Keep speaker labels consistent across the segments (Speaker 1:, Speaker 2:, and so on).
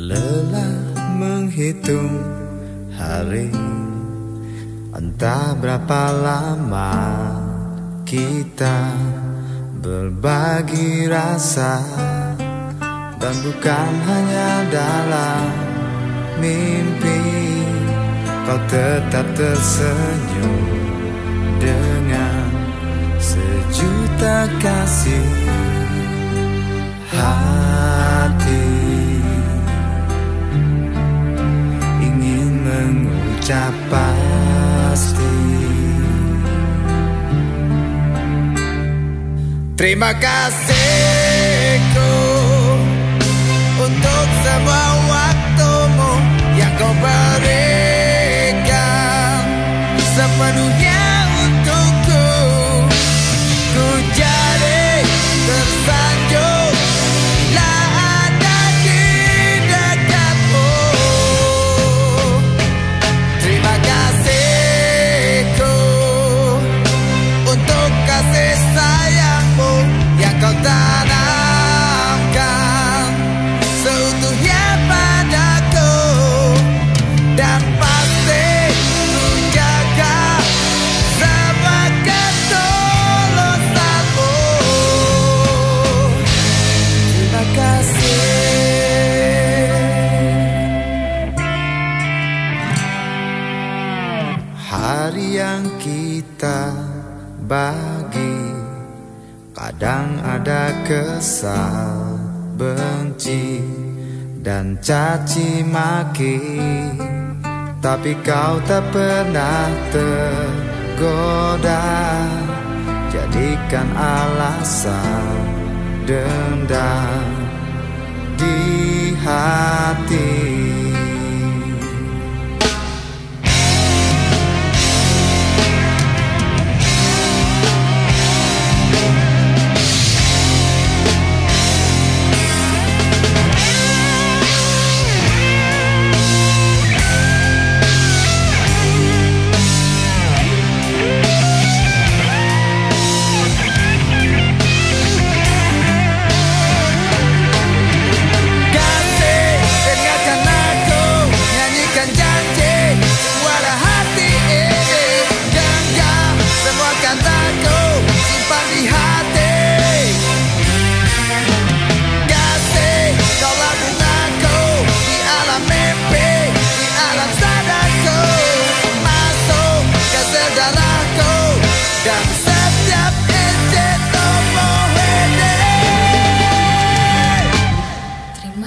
Speaker 1: Lelah menghitung hari, entah berapa lama kita berbagi rasa. Dan bukan hanya dalam mimpi, kau tetap tersenyum dengan sejuta kasih. Hati ingin mengucap pasti terima kasihku untuk semua waktumu yang kau berikan sepenuhnya untukku. Ku jadi tersanjung bila ada di dekatmu. Terima kasihku untuk kasih sayangmu yang kau tanamkan seutuhnya padaku. Dan pasti ku jaga semua ketulusanmu. Terima kasih. Hari yang kita bagi, kadang ada kesal, benci, dan caci maki, tapi kau tak pernah tergoda jadikan alasan dendam di hati.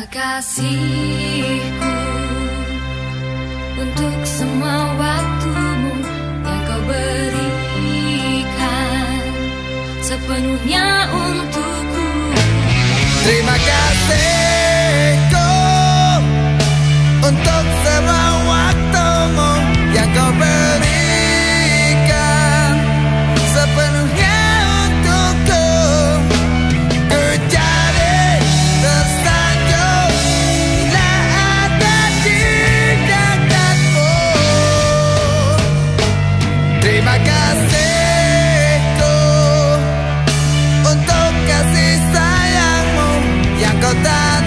Speaker 2: Kasihku untuk semua waktumu yang kau berikan sepenuhnya untukku.
Speaker 1: Terima kasihku untuk semua waktumu yang kau berikan sepenuhnya untukku. Ku jadi tersanjung bila ada di dekatmu. Terima kasihku untuk kasih sayangmu yang kau tanamkan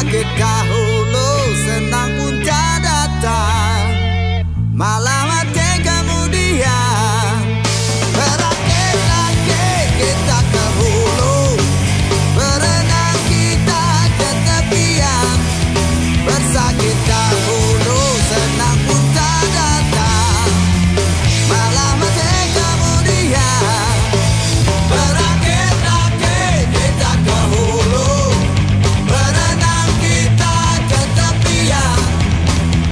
Speaker 1: Bersakit dahulu, senang pun tak datang, malah mati kemudian. Berakit-rakit kita ke hulu, berenang kita ke tepian. Bersakit dahulu, senang pun tak datang, malah mati kemudian. Berakit-rakit kita ke hulu, berenang kita ke tepian.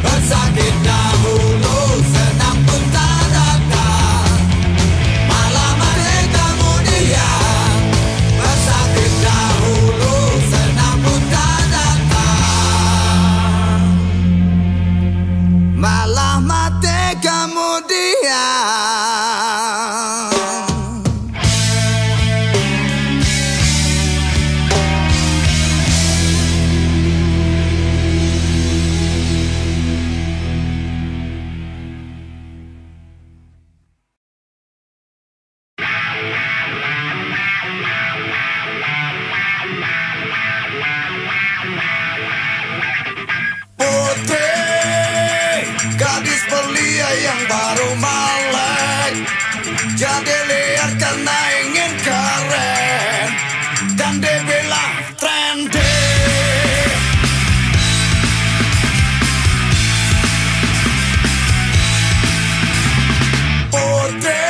Speaker 1: Bersakit dahulu, senang pun tak datang, malah mati kemudian. Bersakit dahulu, senang pun tak datang, malah mati kemudian. Putri, gadis belia yang baru melek, jadi liar karena ingin keren, dan dibilang trendy. Putri,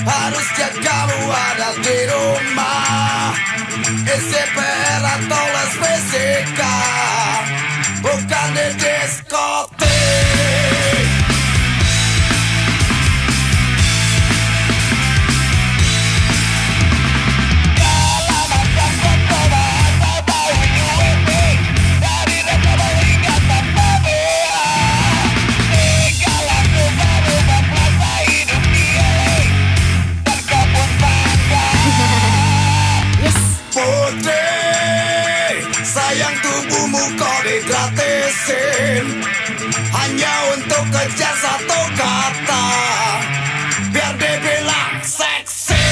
Speaker 1: harus jagamu ada di rumah, isi PR atau les fisika, bukan di diskotik. Putri, sayang tubuhmu kau digratisin, hanya untuk kejar satu kata, biar dibilang seksi.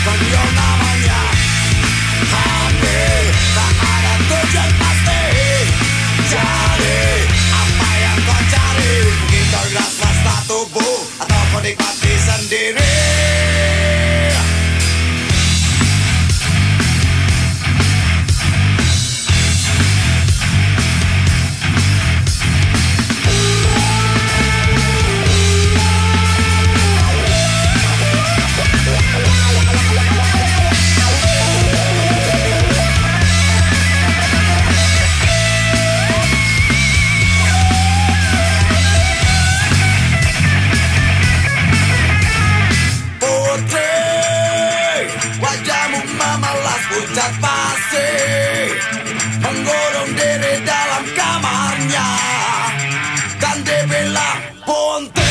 Speaker 1: Panggil namanya Hati, tak ada tujuan pasti. Cari apa yang kau cari, mungkin kau rasa tubuh atau kau nikmati sendiri. Wajahmu memalas pucat pasti, mengurung diri dalam kamarnya, dan dibilang bunting.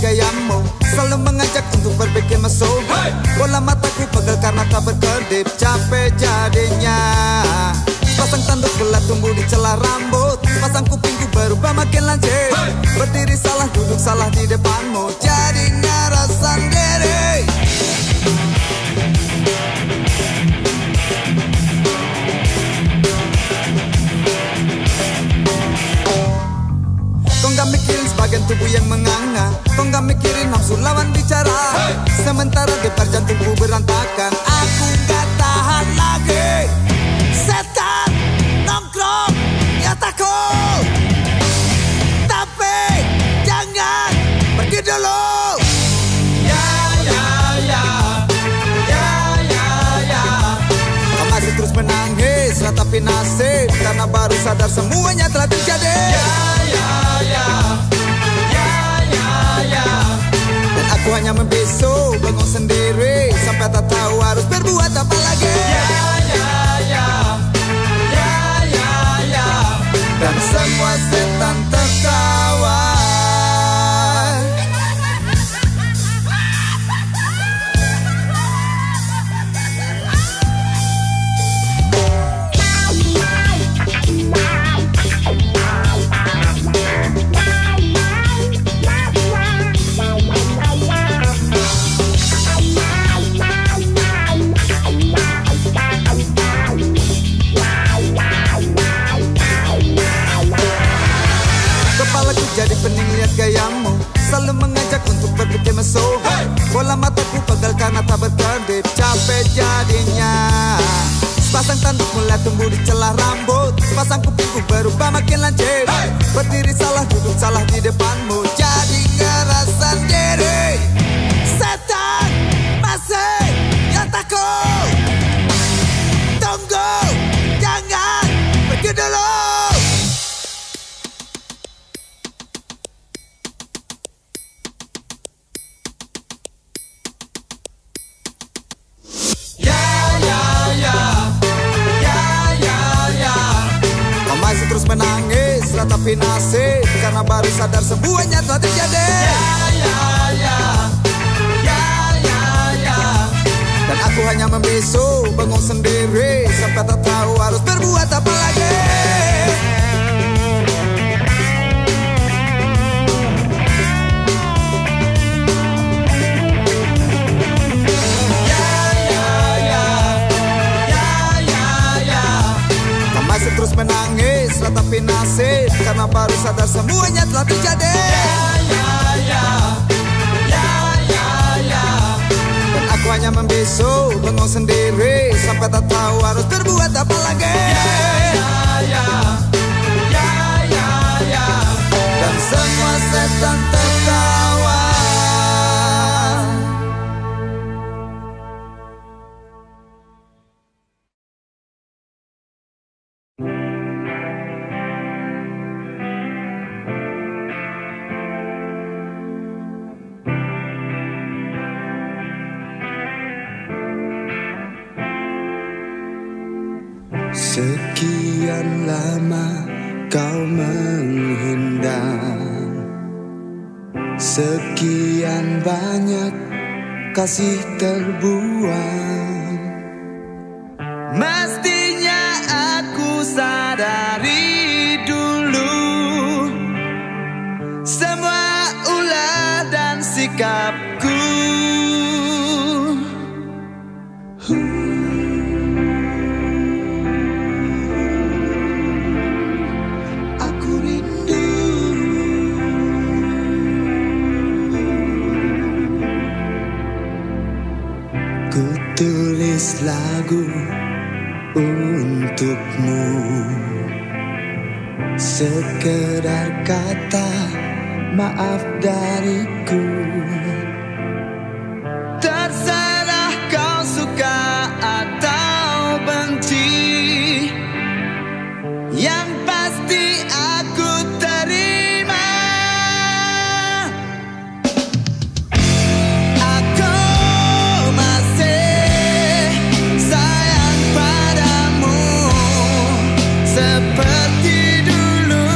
Speaker 1: gayamu selalu mengajak untuk berpikir mesum. Bola mataku pegel karena tak berkedip, capek jadinya. Pasang tanduk gelap tumbuh di celah rambut, pasang kupingku berubah makin lancip. Berdiri salah, duduk salah di depanmu, jadinya rasa sendiri. Kau gak mikirin sebagian tubuh yang menganga, kau gak mikirin nafsu lawan bicara. Sementara debar jantungku berantakan, aku gak tahan lagi. Setan nongkrong ya takut, tapi jangan pergi dulu. Ya ya ya, ya ya ya. Kau masih terus menangis, ratapi nasib, karena baru sadar semuanya telah terjadi. Ya ya ya, ya ya ya. Dan aku hanya membisu, bengong sendiri, sampai tak tahu harus berbuat apa lagi. Ya ya ya, ya ya ya. Dan semua setan tertawa. Jadi pening lihat gayamu selalu mengajak untuk berpikir mesum. Bola mataku pegel karena tak berkedip, capek jadinya. Pasang tanduk mulai tumbuh di celah rambut, pasang kupingku berubah makin lancip. Berdiri salah, duduk salah di depanmu, jadi ngerasa sendiri. Setan masih yang takut, tunggu, jangan pergi dulu. Terus menangis, ratapi nasib, karena baru sadar semuanya telah terjadi. Ya ya ya, ya ya ya. Dan aku hanya membisu, bengong sendiri, sampai tak tahu harus berbuat apa lagi. Terus menangis, ratapi nasib, karena baru sadar semuanya telah terjadi. Ya ya ya, ya ya ya. Dan aku hanya membisu, bengong sendiri, sampai tak tahu harus berbuat apa lagi. Ya ya ya, ya ya ya. Dan semua setan tertawa. Sekian lama kau menghindar, sekian banyak kasih terbuang. Mestinya aku sadari dulu semua ulah dan sikapku. Tulis lagu untukmu, sekedar kata maaf dariku. Terserah kau suka atau benci, yang pasti aku terima. Seperti dulu,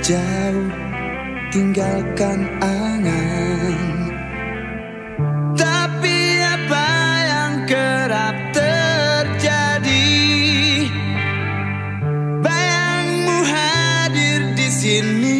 Speaker 1: jauh tinggalkan angan. Tapi apa yang kerap terjadi, bayangmu hadir di sini.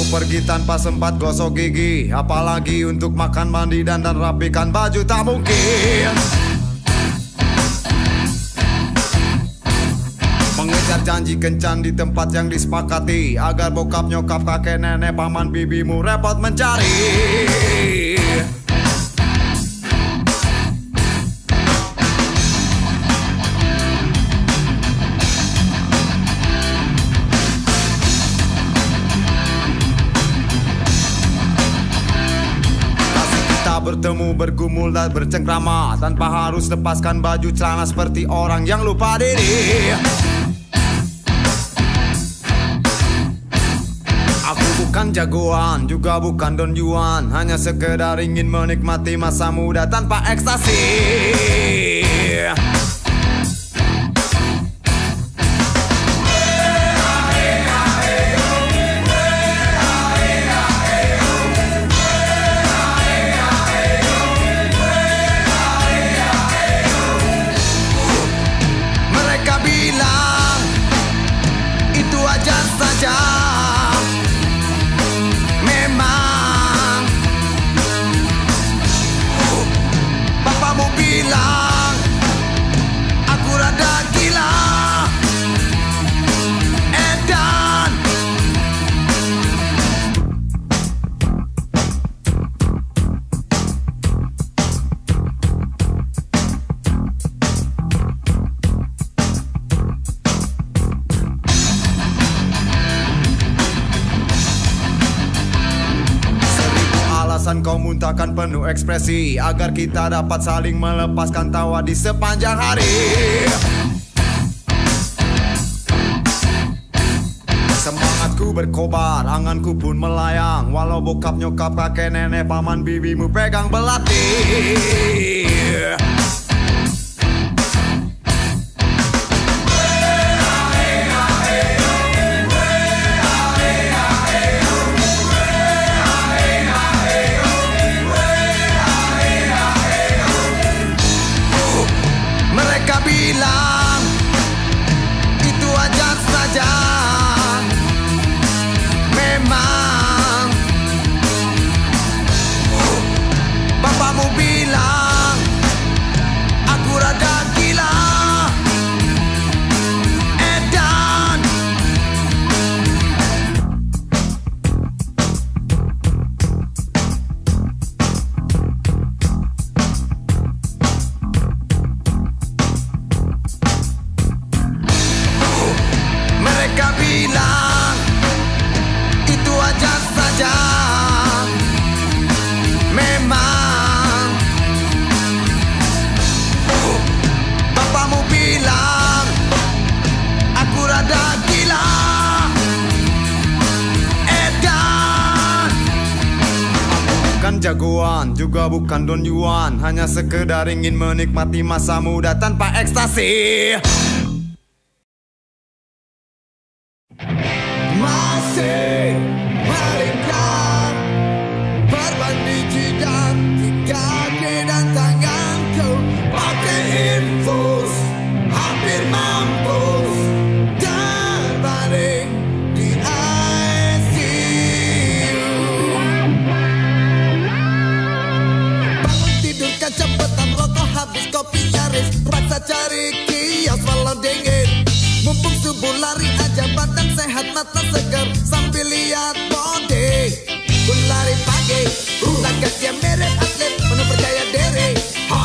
Speaker 3: Pergi tanpa sempat gosok gigi, apalagi untuk makan, mandi, dan rapikan baju, tak mungkin. Mengejar janji kencan di tempat yang disepakati, agar bokap, nyokap, kakek, nenek, paman, bibimu repot mencari. Bertemu, bergumul, dan bercengkrama tanpa harus lepaskan baju celana seperti orang yang lupa diri. Aku bukan jagoan, juga bukan Don Juan, hanya sekedar ingin menikmati masa muda tanpa ekstasi. Kau muntahkan penuh ekspresi agar kita dapat saling melepaskan tawa di sepanjang hari. berkobar, anganku pun melayang. Walau bokap nyokap kakek nenek paman bibimu pegang belati.
Speaker 1: Mereka bilang itu wajar saja. Memang bapakmu bilang aku rada gila. Edan mereka bilang itu wajar saja. Memang bapakmu bilang aku rada gila. Edan
Speaker 3: Bukan jagoan, juga bukan Don Juan, hanya sekedar ingin menikmati masa muda tanpa ekstasi.
Speaker 1: masih melingkar berbanding jidat di kaki dan tanganku. Pakai infus hampir mampus terbaring di ICU. Bangun tidur kan cepetan, rokok habis, kopi nyaris, paksa cari kios walau dingin. Mumpung subuh lari aja, badan sehat, mata segar, sambil lihat body. Ku lari pagi, lagaknya mirip atlet, penuh percaya diri,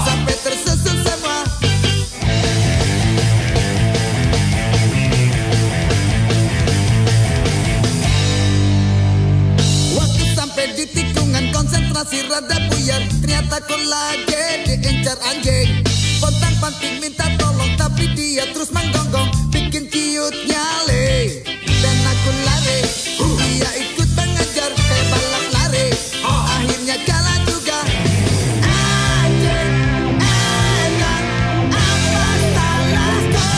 Speaker 1: sampai tersusun semua. Waktu sampai di tikungan, konsentrasi rada buyar, ternyata ku lagi diincar anjing. Pontang-panting minta tolong, tapi dia terus menggonggong, bikin ciut nyale. Dan aku lari, dia ikut mengejar kayak balap lari. Akhirnya kalah juga. Anjing, edan, apa salahku?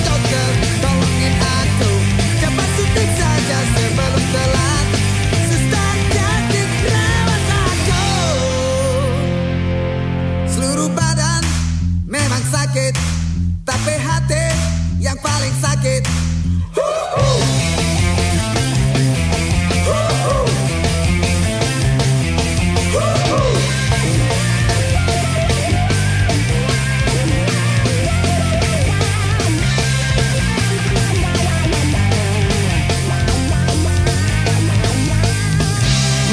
Speaker 1: Dokter, tolongin aku, coba suntik saja sebelum telat. Suster, jadi rawat aku. Seluruh badan memang sakit, tapi hati yang paling sakit.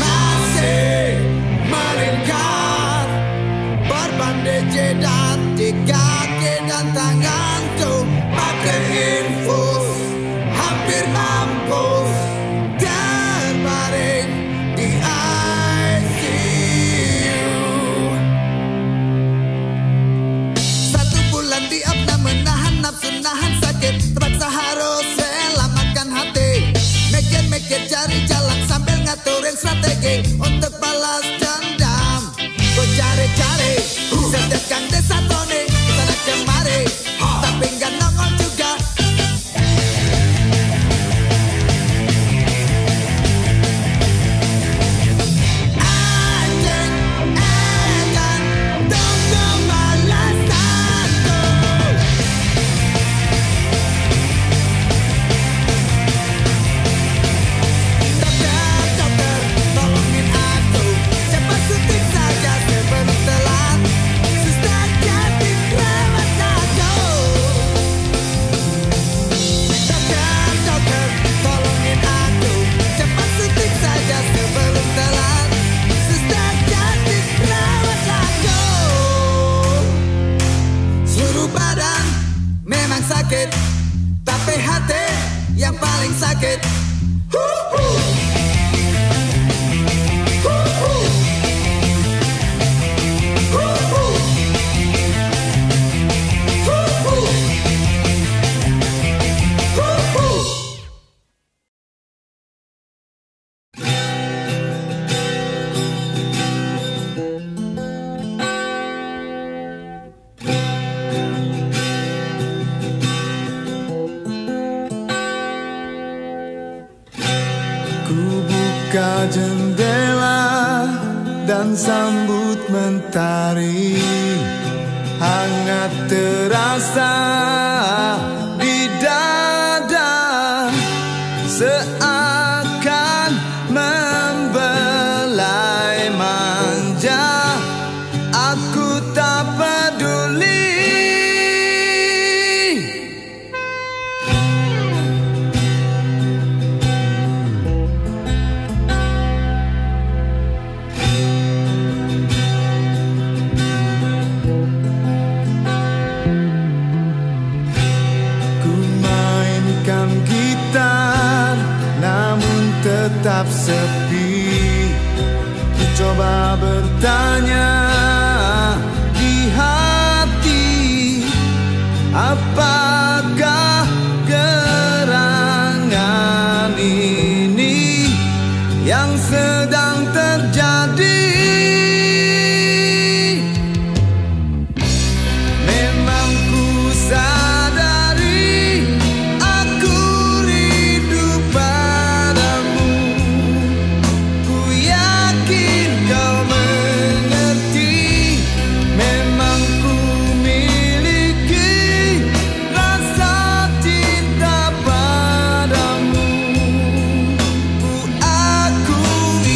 Speaker 1: Masih melingkar berbanding jidat di kaki dan tanganku. Pakai infus hampir mampus terbaring di ICU. 1 bulan diopna, menahan nafsu, nahan sakit, terpaksa harus rela makan hati. Mikir-mikir cari jalan sambil ngaturin strategi untuk balas dendam. Ku cari-cari setiap gang desa Tony, kesana kemari, tapi nggak nongol juga. Anjing, edan, tunggu balasanku. Dokter, tolongin aku, Ku buka jendela dan sambut mentari, hangat terasa di dada, seakan membelai manja. Aku tak peduli. Gitar namun tetap sepi. Ku coba bertanya di hati, apakah gerangan ini yang sedang terjadi? Memang ku sadari aku rindu padamu. Ku yakin kau mengerti. Memang ku miliki rasa cinta padamu. Ku akui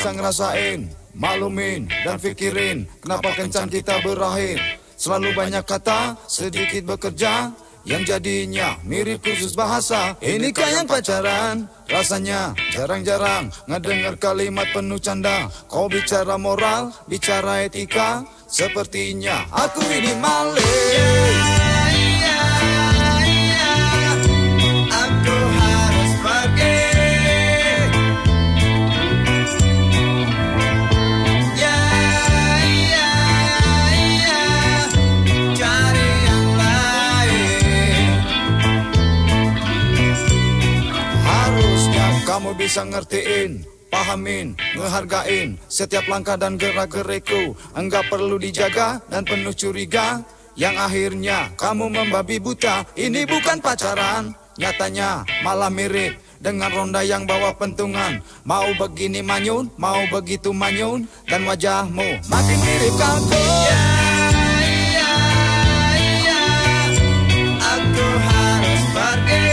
Speaker 1: bisa ngerasain, maklumin dan pikirin kenapa kencan kita berakhir. Selalu banyak kata, sedikit bekerja, yang jadinya mirip kursus bahasa. Inikah yang pacaran? Rasanya jarang-jarang ngedengar kalimat penuh canda. Kau bicara moral, bicara etika, sepertinya aku ini maling. Aku harus pergi. Cari yang lain. Harusnya kamu bisa ngertiin, pahamin, ngehargain setiap langkah dan gerak-gerikku. Enggak perlu dijaga dan penuh curiga, yang akhirnya kamu membabi buta. Ini bukan pacaran, nyatanya malah mirip dengan ronda yang bawa pentungan. Mau begini manyun, mau begitu manyun, dan wajahmu makin mirip kamu. Aku harus pergi.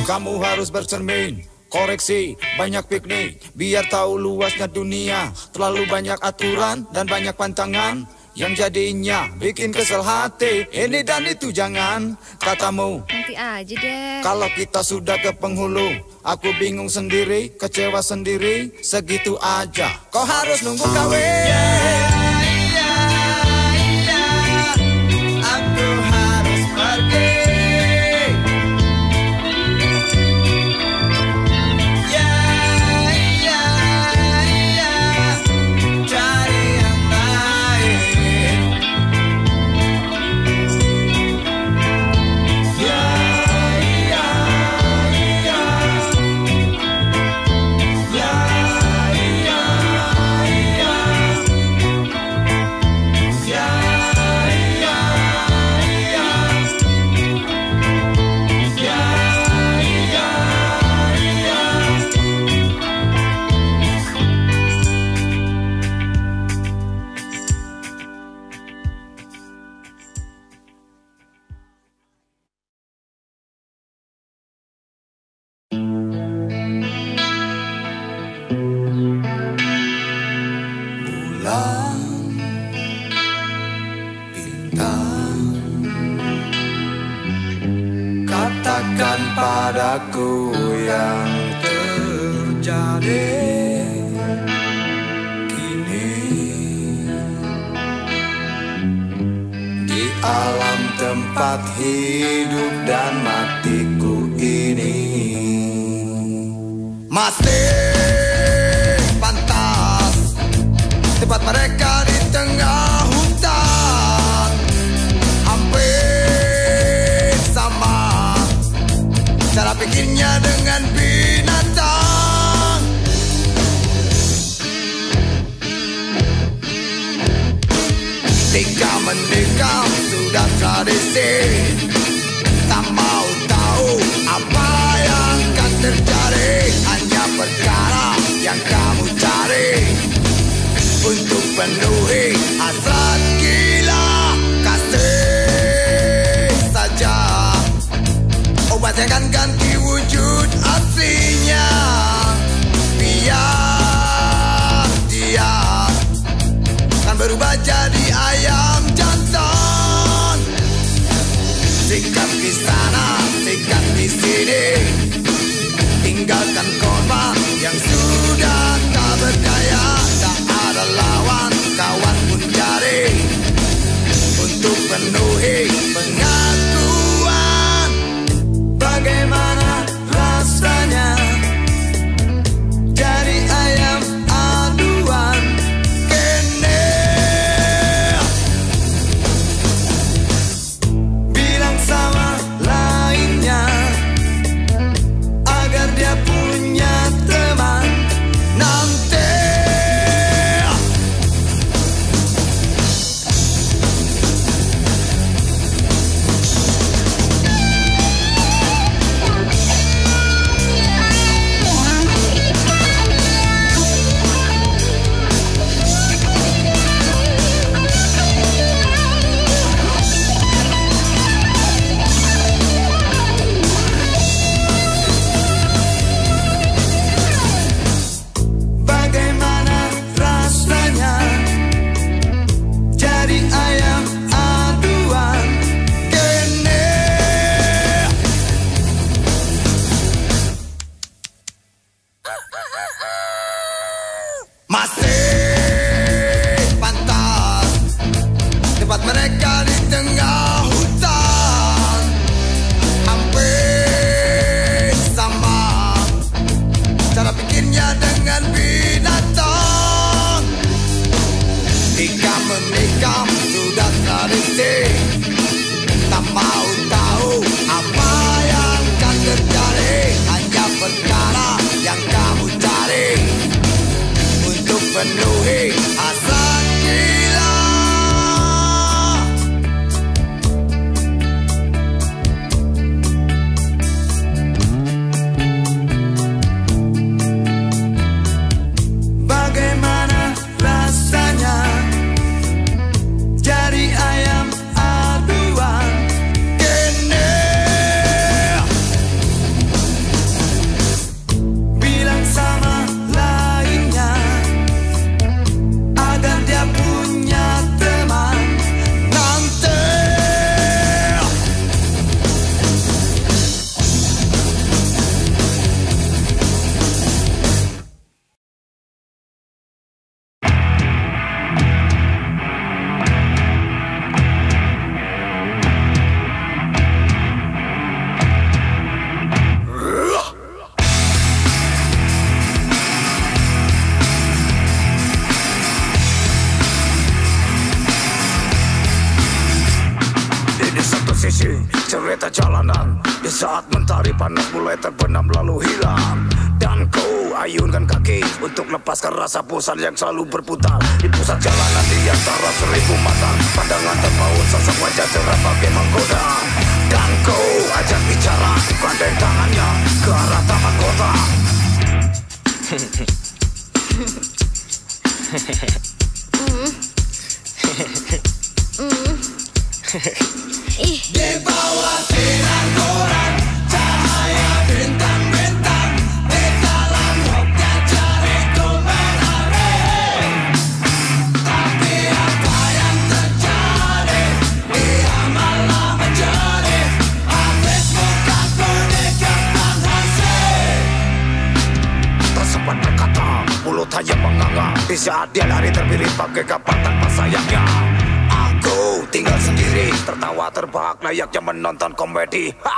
Speaker 1: Kamu harus bercermin, koreksi, banyak piknik, biar tahu luasnya dunia. Terlalu banyak aturan dan banyak pantangan, yang jadinya bikin kesel hati. Ini dan itu jangan, katamu
Speaker 2: Nanti aja deh.
Speaker 1: kalau kita sudah ke penghulu. Aku bingung sendiri, kecewa sendiri, segitu aja kau harus nunggu kawin. Aku harus pergi. Katakan padaku yang terjadi kini di alam tempat hidup dan matiku ini. Masih pantas tempat mereka di tengah hutan. Hampir sama cara pikirnya dengan binatang. Ketika menikah sudah tradisi, tak mau tahu apa yang akan terjadi. Hanya perkara yang kamu cari untuk penuhi hasrat gila. Kasih saja obat yang akan ganti wujud aslinya. Biar dia kan berubah jadi ayam jantan. Sikat di sana, sikat di sini, tinggalkan korban yang sudah tak berdaya. Tak ada lawan, kawan pun cari untuk penuhi pengakuan. Bagaimana rasa
Speaker 3: penuhi asa gila. Bagaimana rasanya jadi ayam aduan kene? Bilang sama lainnya agar dia punya teman nanti. Di satu sisi cerita jalanan, di saat mentari panas mulai terbenam lalu hilang, dan kau ayunkan kaki untuk lepaskan rasa bosan yang selalu berputar. Di pusat jalanan di antara 1000 mata, pandangan terpaut sosok wajah cerah bagai menggoda, dan kau ajak bicara gandeng tangannya ke arah taman kota. Di bawah sinar koran, cahaya bintang-bintang, di dalam roknya cari kebenaran. Tapi apa yang terjadi, dia malah menjadi habis bukan pernikahan hasil. Tersempat berkata, mulut hanya menganga, di saat dia lari terpilih bagai kapan tanpa sayangnya. Aku tinggal sendiri, tertawa terbahak layaknya menonton komedi. Ha!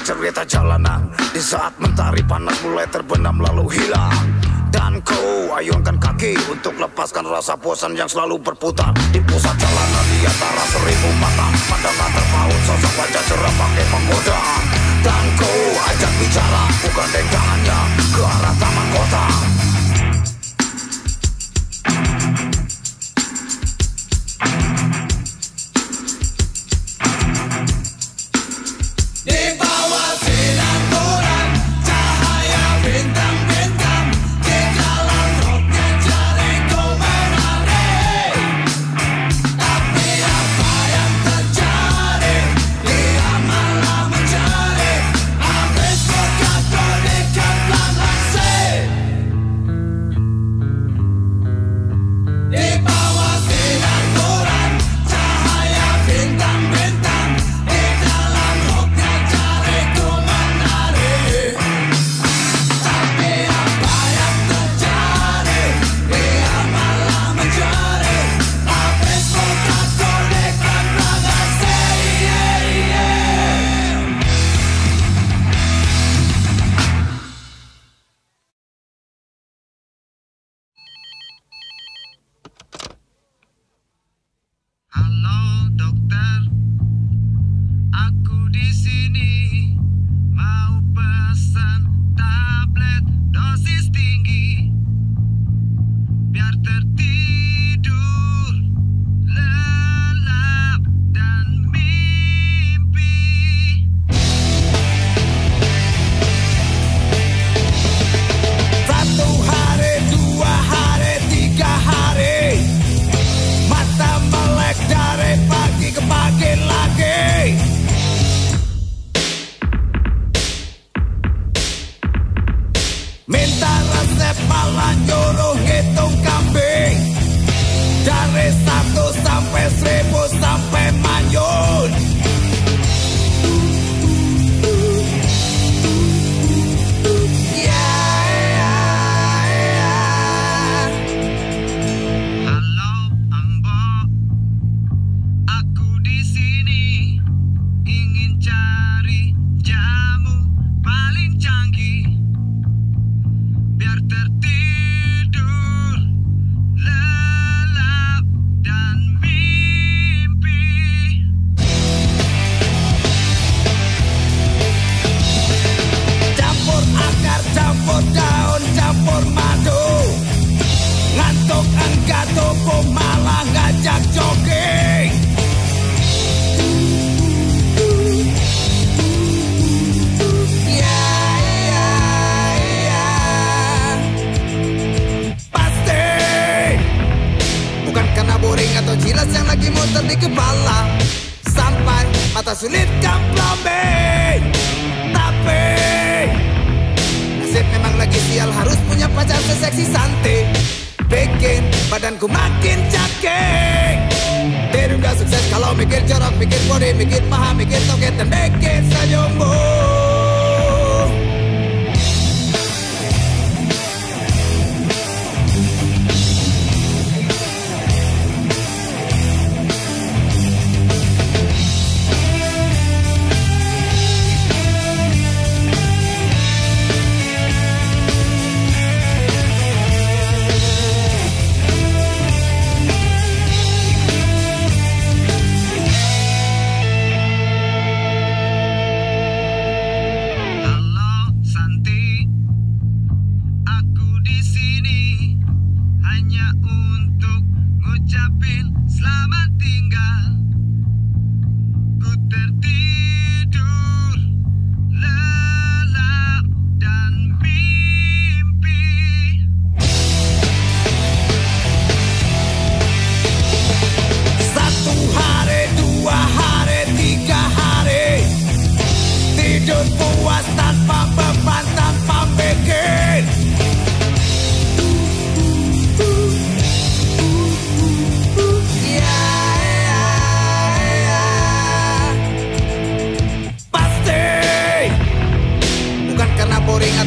Speaker 3: Cerita jalanan, di saat mentari panas mulai terbenam lalu hilang, dan kau ayunkan kaki untuk lepaskan rasa bosan yang selalu berputar. Di pusat jalanan di antara 1000 mata, pandangan terpaut sosok wajah cerah pakai menggoda, dan kau ajak bicara bukan tangannya ke arah taman kota.
Speaker 1: 1 sampai 1000 sampai Manyun. Campur daun, campur madu, ngantuk enggak tubuh malah ngajak jogging. Pasti bukan karena boring atau jilat yang lagi muter di kepala, sampai mata sulit kompromi. Tapi memang lagi sial harus punya pacar seseksi santai, bikin badanku makin cakek. Tidur gak sukses kalau mikir jorok, mikir body, mikir paha, mikir toket, dan mikir senyummu.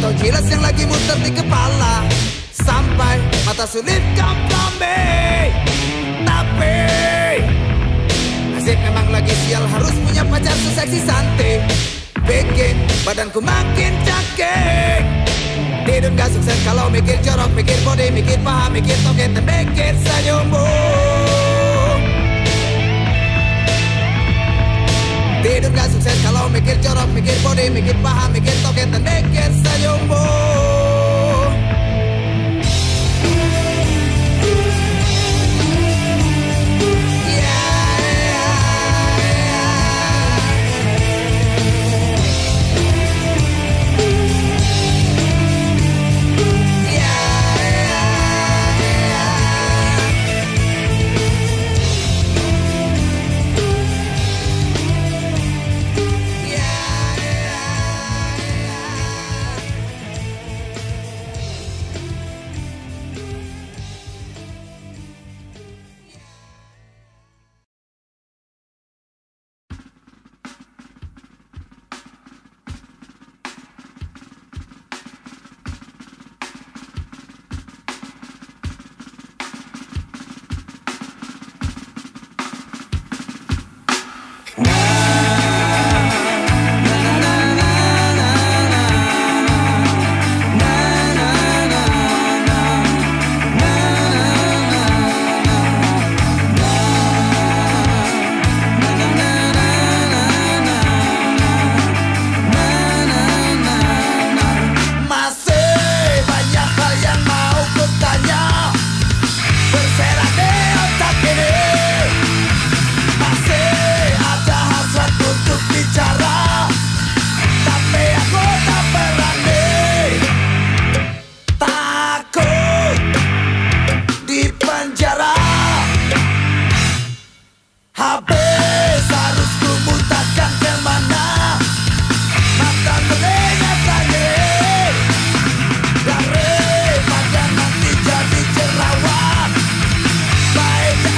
Speaker 1: Atau jilat yang lagi muter di kepala, sampai mata sulit kompromi. Tapi nasib memang lagi sial harus punya pacar seseksi santai, bikin badanku makin cakek. Tidur gak sukses kalau mikir jorok, mikir body, mikir paha, mikir toket, dan mikir senyummu. Tidur gak sukses kalau mikir jorok, mikir body, mikir paha, mikir toket, dan mikir senyummu.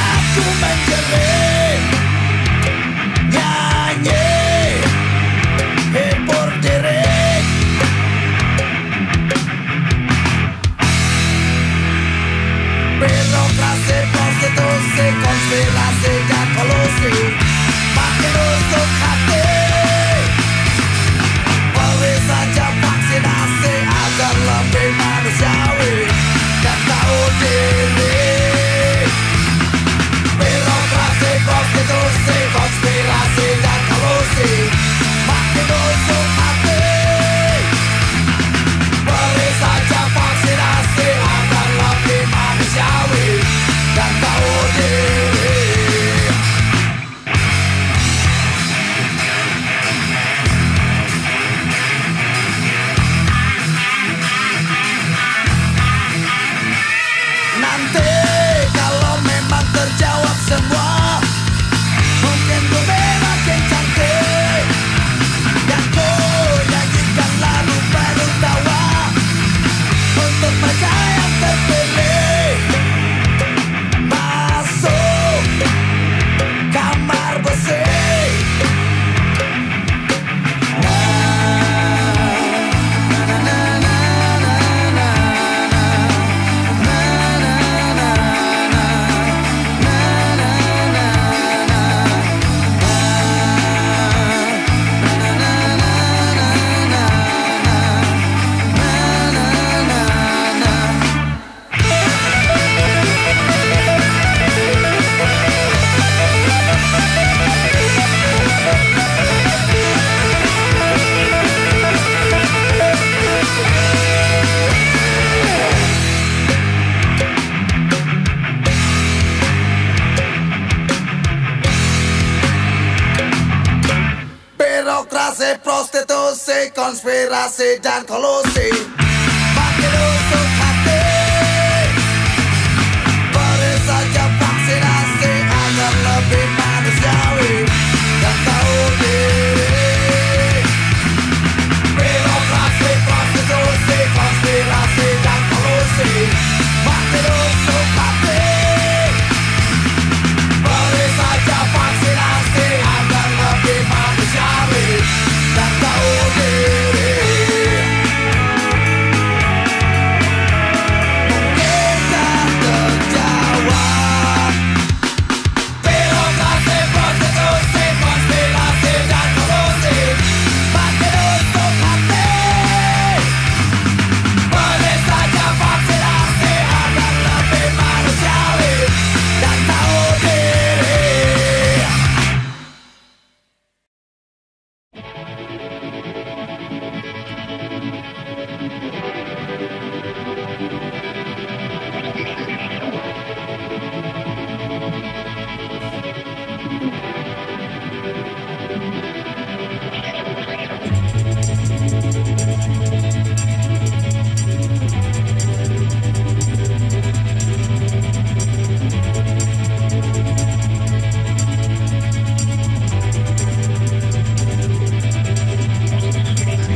Speaker 1: Aku semua. Mungkin gue makin cantik dan ku nyanyikan lagu penuh tawa untuk mereka yang terpilih. Masuk kamar bersih. Birokrasi, prostitusi, konspirasi, dan kolusi makin usuk hati. Beri saja vaksinasi agar lebih manusiawi dan tahu diri. Birokrasi, prostitusi, konspirasi, dan kolusi makin usuk hati. Beri saja vaksinasi agar lebih manusiawi dan tahu diri. Mungkin tak terjawab. Birokrasi, prostitusi, konspirasi, dan kolusi makin usuk hati. Beri saja vaksinasi agar lebih manusiawi dan tahu diri.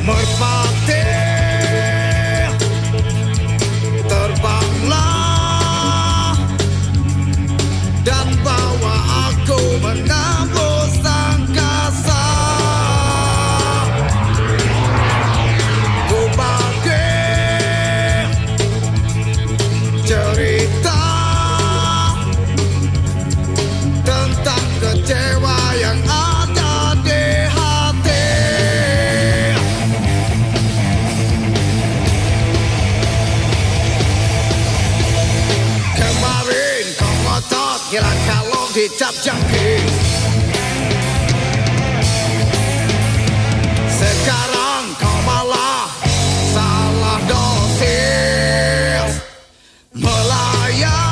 Speaker 1: Merpati, terbanglah dan bawa aku menembus angkasa. Ku bagi cerita tentang kecewa yang ada di hati. Kemarin kau ngotot kira kalau dicap jangkis. Sekarang kau malah salah dosis. Melayang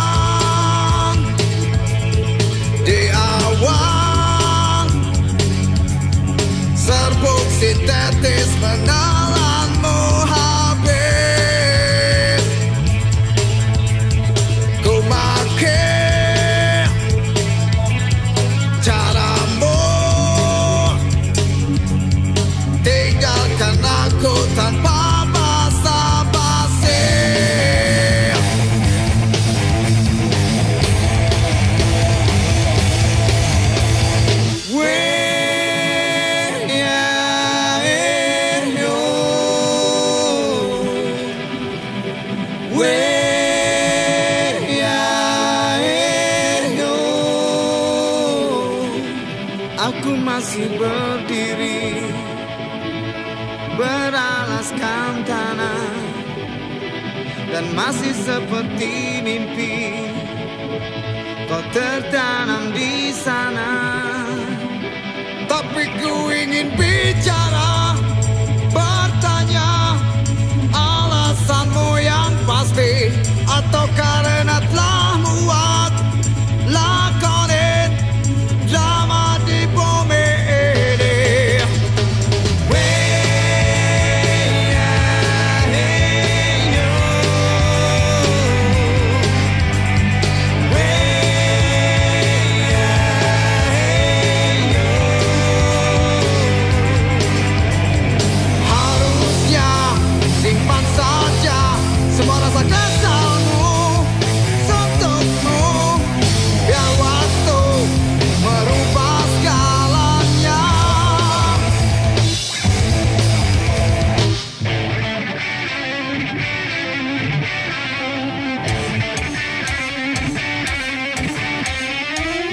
Speaker 1: di awan, serbuk sintetis menelanmu habis. Ku makin caramu, tinggalkan aku tanpa basa-basi. Aku masih berdiri beralaskan tanah dan masih seperti mimpi kau tertanam di sana. Tapi ku ingin bicara, bertanya alasanmu yang pasti, atau karena telah muak lakonin drama di bumi ini.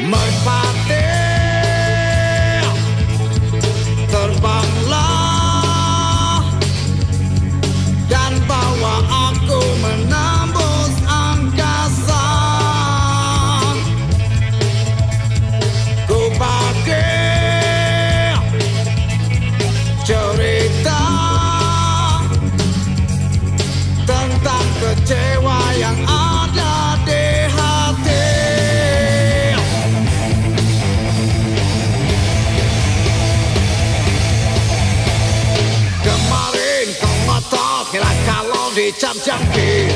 Speaker 1: Merpati terbanglah dan bawa aku menembus angkasa. Ku bagi cerita tentang kecewa yang ada di hati. Kemarin kau ngotot kira kalau dicap-capin,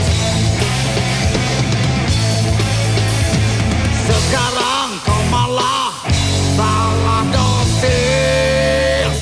Speaker 1: sekarang kau malah salah dosis.